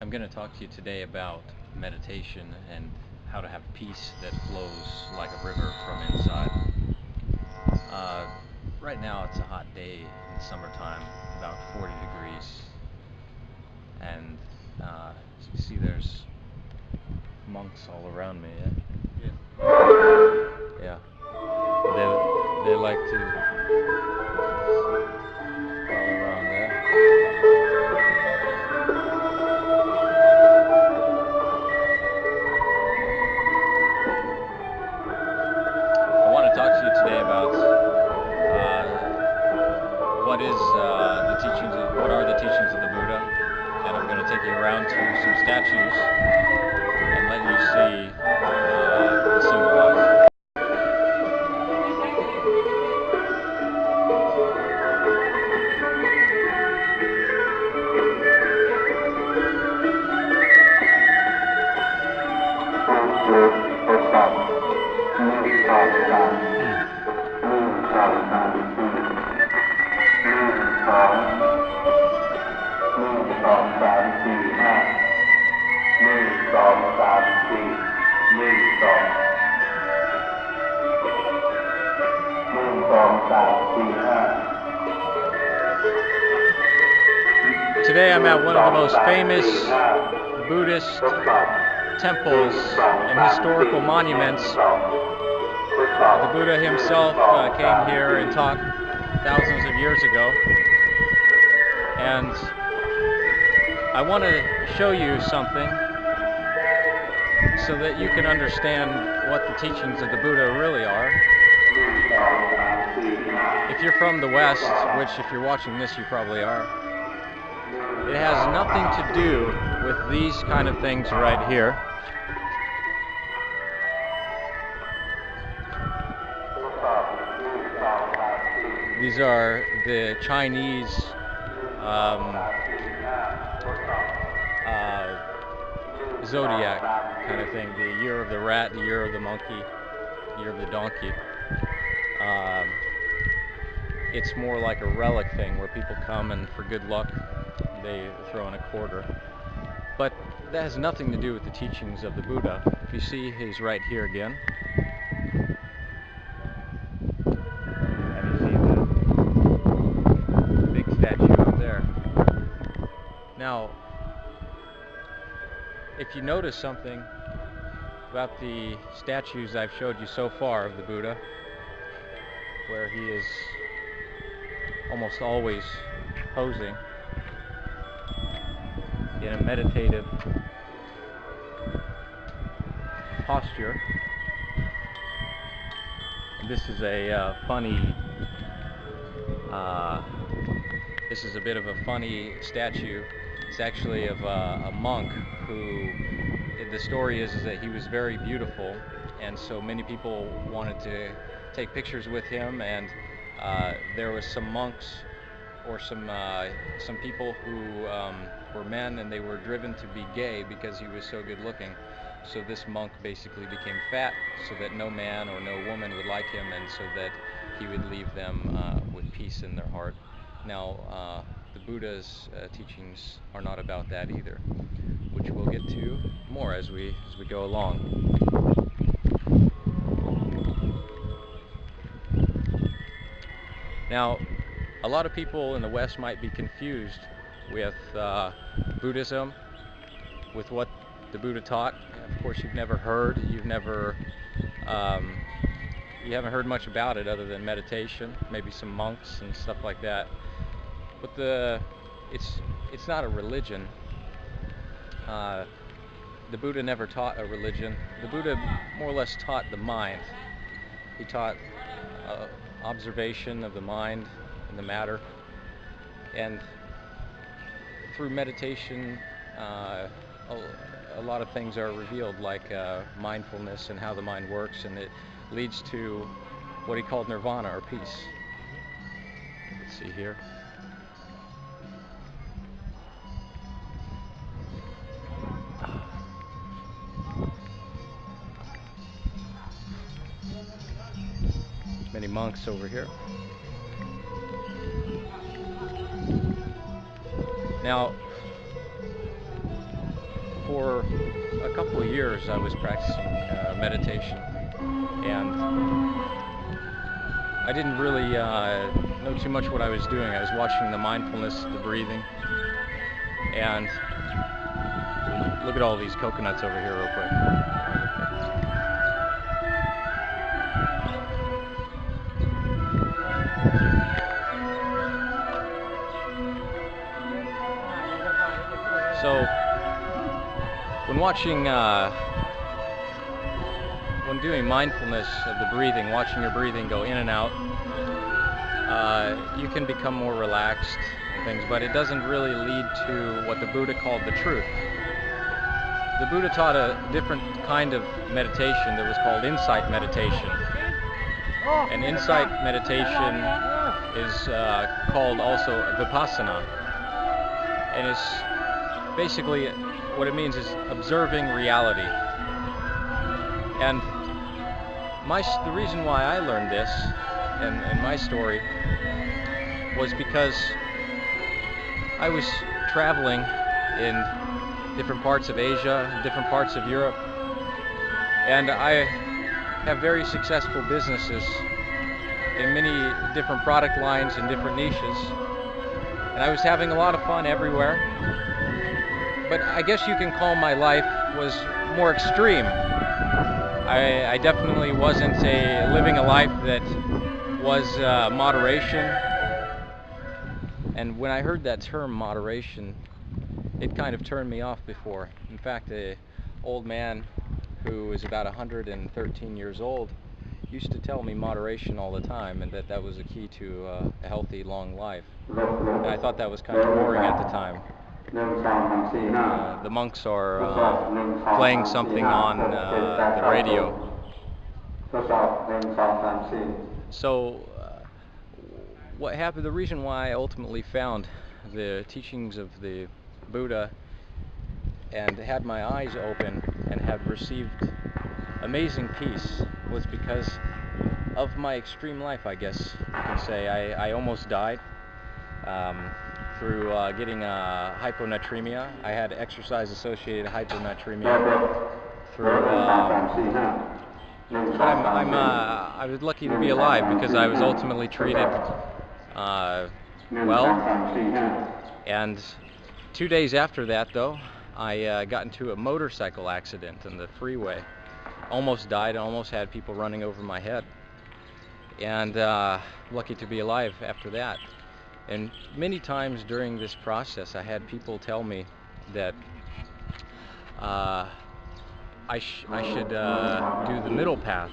I'm going to talk to you today about meditation and how to have peace that flows like a river from inside. Right now it's a hot day in the summertime, about 40 degrees, and as you see there's monks all around me. Yeah. They like to all around there. I want to talk to you today about what are the teachings of the Buddha, and I'm going to take you around to some statues and let you see the symbol of it. Today I'm at one of the most famous Buddhist temples and historical monuments. The Buddha himself came here and taught thousands of years ago, and I want to show you something so that you can understand what the teachings of the Buddha really are. If you're from the West, which if you're watching this you probably are, it has nothing to do with these kind of things right here. These are the Chinese zodiac kind of thing, the year of the rat, the year of the monkey, the year of the donkey. It's more like a relic thing where people come and for good luck they throw in a quarter. But that has nothing to do with the teachings of the Buddha. If you see, he's right here again. And you see the big statue up there. Now, if you notice something about the statues I've showed you so far of the Buddha, where he is almost always posing in a meditative posture. And this is a this is a bit of a funny statue. It's actually of a monk who, the story is that he was very beautiful, and so many people wanted to take pictures with him, and there was some monks or some people who were men, and they were driven to be gay because he was so good looking. So this monk basically became fat so that no man or no woman would like him, and so that he would leave them with peace in their heart. Now the Buddha's teachings are not about that either, which we'll get to more as we go along. Now, a lot of people in the West might be confused with Buddhism, with what the Buddha taught. Of course, you haven't heard much about it other than meditation, maybe some monks and stuff like that. But it's not a religion. The Buddha never taught a religion. The Buddha more or less taught the mind. He taught observation of the mind and the matter, and through meditation a lot of things are revealed, like mindfulness and how the mind works, and it leads to what he called nirvana, or peace. Let's see here. Many monks over here. Now, for a couple of years I was practicing meditation, and I didn't really know too much what I was doing. I was watching the mindfulness, the breathing, and look at all these coconuts over here real quick. So when watching, when doing mindfulness of the breathing, watching your breathing go in and out, you can become more relaxed and things, but it doesn't really lead to what the Buddha called the truth. The Buddha taught a different kind of meditation that was called insight meditation. And insight meditation is called also Vipassana. And it's basically, what it means is observing reality. And the reason why I learned this, and my story, was because I was traveling in different parts of Asia, different parts of Europe, and I have very successful businesses in many different product lines and different niches, and I was having a lot of fun everywhere. But I guess you can call my life was more extreme. I definitely wasn't living a life that was moderation. And when I heard that term moderation, it kind of turned me off before. In fact, an old man who was about 113 years old used to tell me moderation all the time, and that was a key to a healthy, long life. And I thought that was kind of boring at the time. The monks are playing something on the radio. So what happened, the reason why I ultimately found the teachings of the Buddha and had my eyes open and have received amazing peace was because of my extreme life, I guess you can say. I almost died through getting hyponatremia. I had exercise-associated hyponatremia through I was lucky to be alive because I was ultimately treated well. And 2 days after that, though, I got into a motorcycle accident on the freeway. Almost died, almost had people running over my head. And lucky to be alive after that. And many times during this process, I had people tell me that I should do the middle path,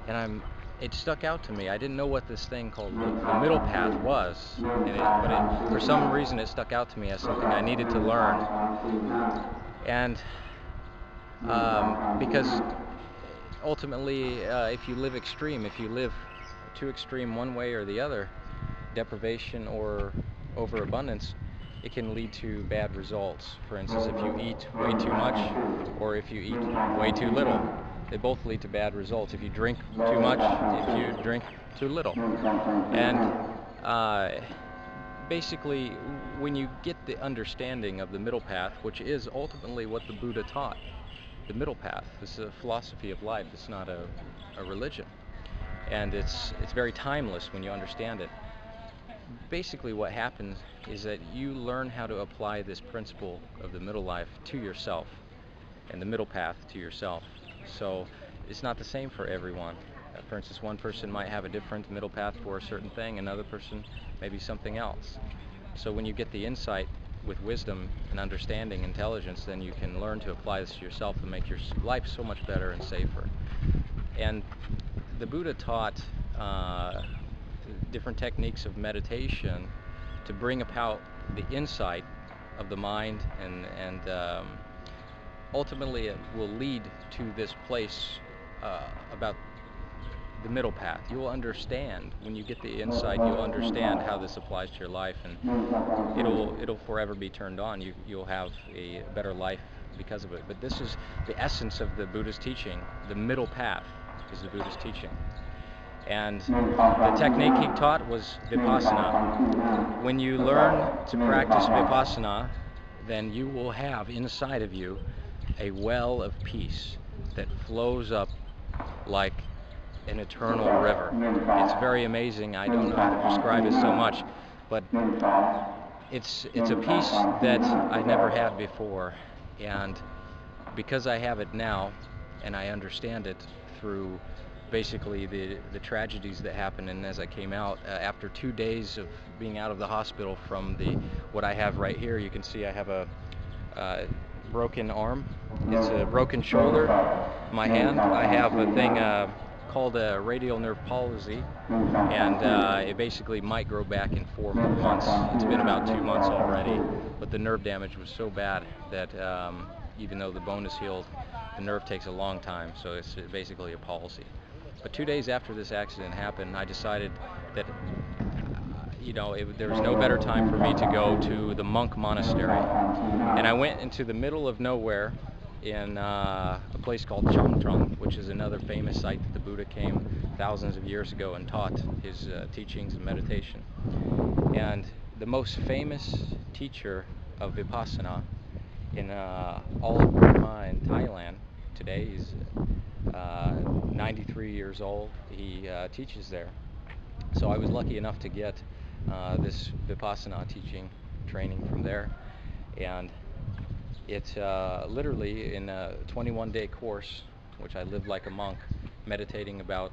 and it stuck out to me. I didn't know what this thing called the middle path was, but for some reason it stuck out to me as something I needed to learn. And because ultimately, if you live extreme, if you live too extreme one way or the other, deprivation or overabundance, it can lead to bad results. For instance, if you eat way too much or if you eat way too little, they both lead to bad results. If you drink too much, if you drink too little. And basically, when you get the understanding of the middle path, which is ultimately what the Buddha taught, the middle path, this is a philosophy of life, it's not a religion. And it's very timeless when you understand it. Basically what happens is that you learn how to apply this principle of the middle life to yourself and the middle path to yourself. So it's not the same for everyone. For instance, one person might have a different middle path for a certain thing, another person maybe something else. So when you get the insight with wisdom and understanding, intelligence, then you can learn to apply this to yourself and make your life so much better and safer. And the Buddha taught different techniques of meditation to bring about the insight of the mind, and ultimately it will lead to this place about the middle path. You will understand, when you get the insight, you'll understand how this applies to your life, and it'll forever be turned on. You'll have a better life because of it. But this is the essence of the Buddha's teaching. The middle path is the Buddha's teaching. And the technique he taught was Vipassana. When you learn to practice Vipassana, then you will have inside of you a well of peace that flows up like an eternal river. It's very amazing. I don't know how to describe it so much, but it's a peace that I never had before, and because I have it now and I understand it through basically the tragedies that happened, and as I came out after 2 days of being out of the hospital from what I have right here, you can see I have a broken arm, it's a broken shoulder, my hand, I have a thing called a radial nerve palsy, and it basically might grow back in 4 more months. It's been about 2 months already, but the nerve damage was so bad that even though the bone is healed, the nerve takes a long time, so it's basically a palsy. But 2 days after this accident happened, I decided that there was no better time for me to go to the monk monastery. And I went into the middle of nowhere in a place called Chamtrang, which is another famous site that the Buddha came thousands of years ago and taught his teachings and meditation. And the most famous teacher of Vipassana in all of Burma and Thailand today, he's 93 years old, he teaches there. So I was lucky enough to get this Vipassana teaching training from there, and it's literally in a 21-day course, which I lived like a monk, meditating about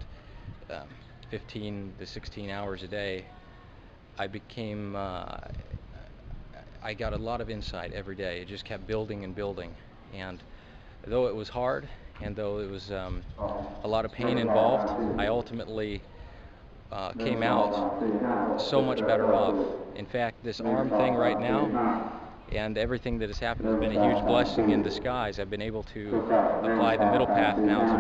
15 to 16 hours a day. I got a lot of insight every day. It just kept building and building, and though it was hard and though it was a lot of pain involved, I ultimately came out so much better off. In fact, this arm thing right now and everything that has happened has been a huge blessing in disguise. I've been able to apply the middle path now to